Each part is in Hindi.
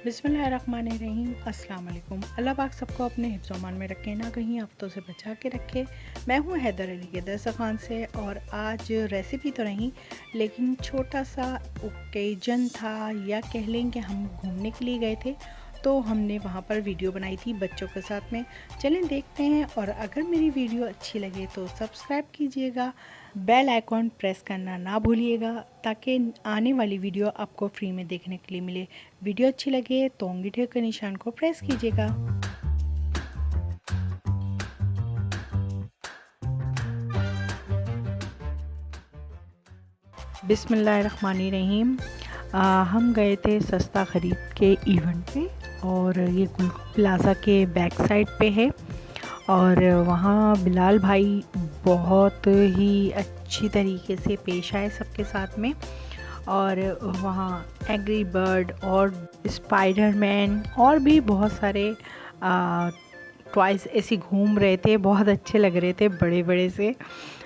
बिस्मिल्लाहिर्रहमानिर्रहीम। अस्सलाम वालेकुम। अल्लाह पाक सबको अपने हिफ्ज़ व अमान में रखे, ना कहीं आफतों से बचा के रखे। मैं हूँ हैदर अली के दस्तरखान से, और आज रेसिपी तो नहीं लेकिन छोटा सा ओकेजन था, या कह लें कि हम घूमने के लिए गए थे, तो हमने वहाँ पर वीडियो बनाई थी बच्चों के साथ में। चलें देखते हैं, और अगर मेरी वीडियो अच्छी लगे तो सब्सक्राइब कीजिएगा, बेल आइकॉन प्रेस करना ना भूलिएगा, ताकि आने वाली वीडियो आपको फ्री में देखने के लिए मिले। वीडियो अच्छी लगे तो अंगूठे के निशान को प्रेस कीजिएगा। बिस्मिल्लाहिर्रहमानिर्रहीम। हम गए थे सस्ता ख़रीद के इवेंट पे, और ये गुल प्लाज़ा के बैक साइड पे है। और वहाँ बिलाल भाई बहुत ही अच्छी तरीके से पेश आए सबके साथ में। और वहाँ एंग्री बर्ड और स्पाइडरमैन और भी बहुत सारे टॉयज़ ऐसे घूम रहे थे, बहुत अच्छे लग रहे थे, बड़े बड़े से।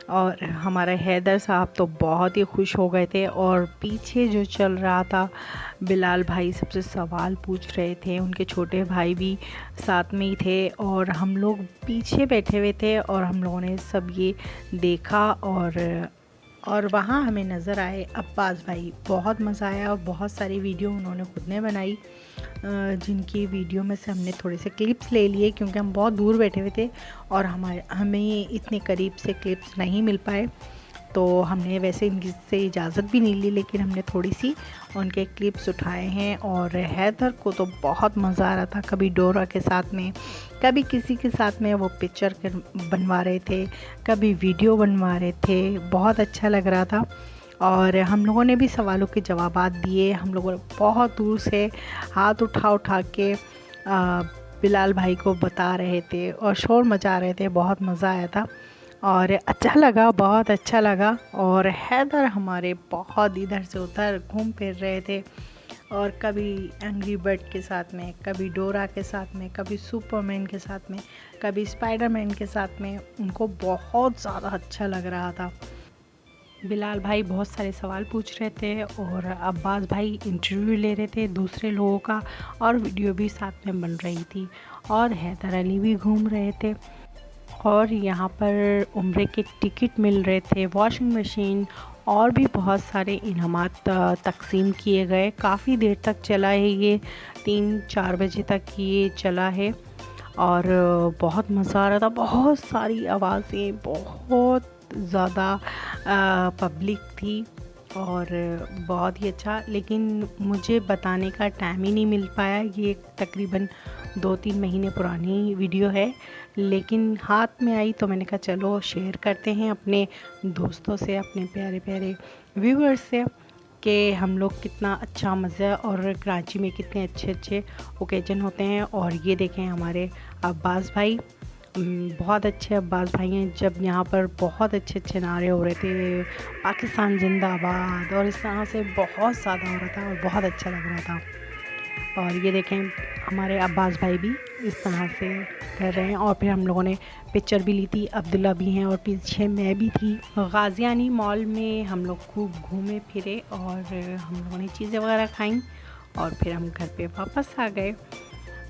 और हमारा हैदर साहब तो बहुत ही खुश हो गए थे। और पीछे जो चल रहा था, बिलाल भाई सबसे सवाल पूछ रहे थे, उनके छोटे भाई भी साथ में ही थे, और हम लोग पीछे बैठे हुए थे, और हम लोगों ने सब ये देखा। और वहाँ हमें नज़र आए अब्बास भाई। बहुत मज़ा आया, और बहुत सारी वीडियो उन्होंने खुद ने बनाई, जिनकी वीडियो में से हमने थोड़े से क्लिप्स ले लिए, क्योंकि हम बहुत दूर बैठे हुए थे और हमें इतने करीब से क्लिप्स नहीं मिल पाए। तो हमने वैसे इनसे इजाज़त भी नहीं ली, लेकिन हमने थोड़ी सी उनके क्लिप्स उठाए हैं। और हैदर को तो बहुत मज़ा आ रहा था, कभी डोरा के साथ में, कभी किसी के साथ में वो पिक्चर बनवा रहे थे, कभी वीडियो बनवा रहे थे, बहुत अच्छा लग रहा था। और हम लोगों ने भी सवालों के जवाबात दिए। हम लोगों ने बहुत दूर से हाथ उठा उठा के बिलाल भाई को बता रहे थे और शोर मचा रहे थे। बहुत मज़ा आया था और अच्छा लगा, बहुत अच्छा लगा। और हैदर हमारे बहुत इधर से उधर घूम फिर रहे थे, और कभी एंग्री बर्ड के साथ में, कभी डोरा के साथ में, कभी सुपरमैन के साथ में, कभी स्पाइडरमैन के साथ में। उनको बहुत ज़्यादा अच्छा लग रहा था। बिलाल भाई बहुत सारे सवाल पूछ रहे थे, और अब्बास भाई इंटरव्यू ले रहे थे दूसरे लोगों का, और वीडियो भी साथ में बन रही थी। और हैदर अली भी घूम रहे थे। और यहाँ पर उम्रे के टिकट मिल रहे थे, वॉशिंग मशीन, और भी बहुत सारे इनामात तकसीम किए गए। काफ़ी देर तक चला है ये, 3-4 बजे तक ये चला है। और बहुत मज़ा आ रहा था, बहुत सारी आवाज़ें, बहुत ज़्यादा पब्लिक थी, और बहुत ही अच्छा। लेकिन मुझे बताने का टाइम ही नहीं मिल पाया। ये तकरीबन 2-3 महीने पुरानी वीडियो है, लेकिन हाथ में आई तो मैंने कहा चलो शेयर करते हैं अपने दोस्तों से, अपने प्यारे प्यारे व्यूअर्स से, कि हम लोग कितना अच्छा मज़ा, और कराची में कितने अच्छे अच्छे ओकेजन होते हैं। और ये देखें हमारे अब्बास भाई, बहुत अच्छे अब्बास भाई हैं। जब यहाँ पर बहुत अच्छे अच्छे नारे हो रहे थे, पाकिस्तान जिंदाबाद, और इस तरह से बहुत ज़्यादा हो रहा था, और बहुत अच्छा लग रहा था। और ये देखें हमारे अब्बास भाई भी इस तरह से कर रहे हैं। और फिर हम लोगों ने पिक्चर भी ली थी, अब्दुल्ला भी हैं, और पीछे मैं भी थी। गाज़ियानी मॉल में हम लोग खूब घूमे फिरे, और हम लोगों ने चीज़ें वगैरह खाईं, और फिर हम घर पे वापस आ गए।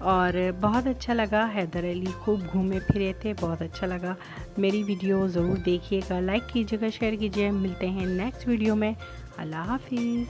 और बहुत अच्छा लगा, हैदर अली खूब घूमे फिरे थे, बहुत अच्छा लगा। मेरी वीडियो ज़रूर देखिएगा, लाइक कीजिएगा, शेयर कीजिए। मिलते हैं नेक्स्ट वीडियो में। अल्लाह हाफिज़।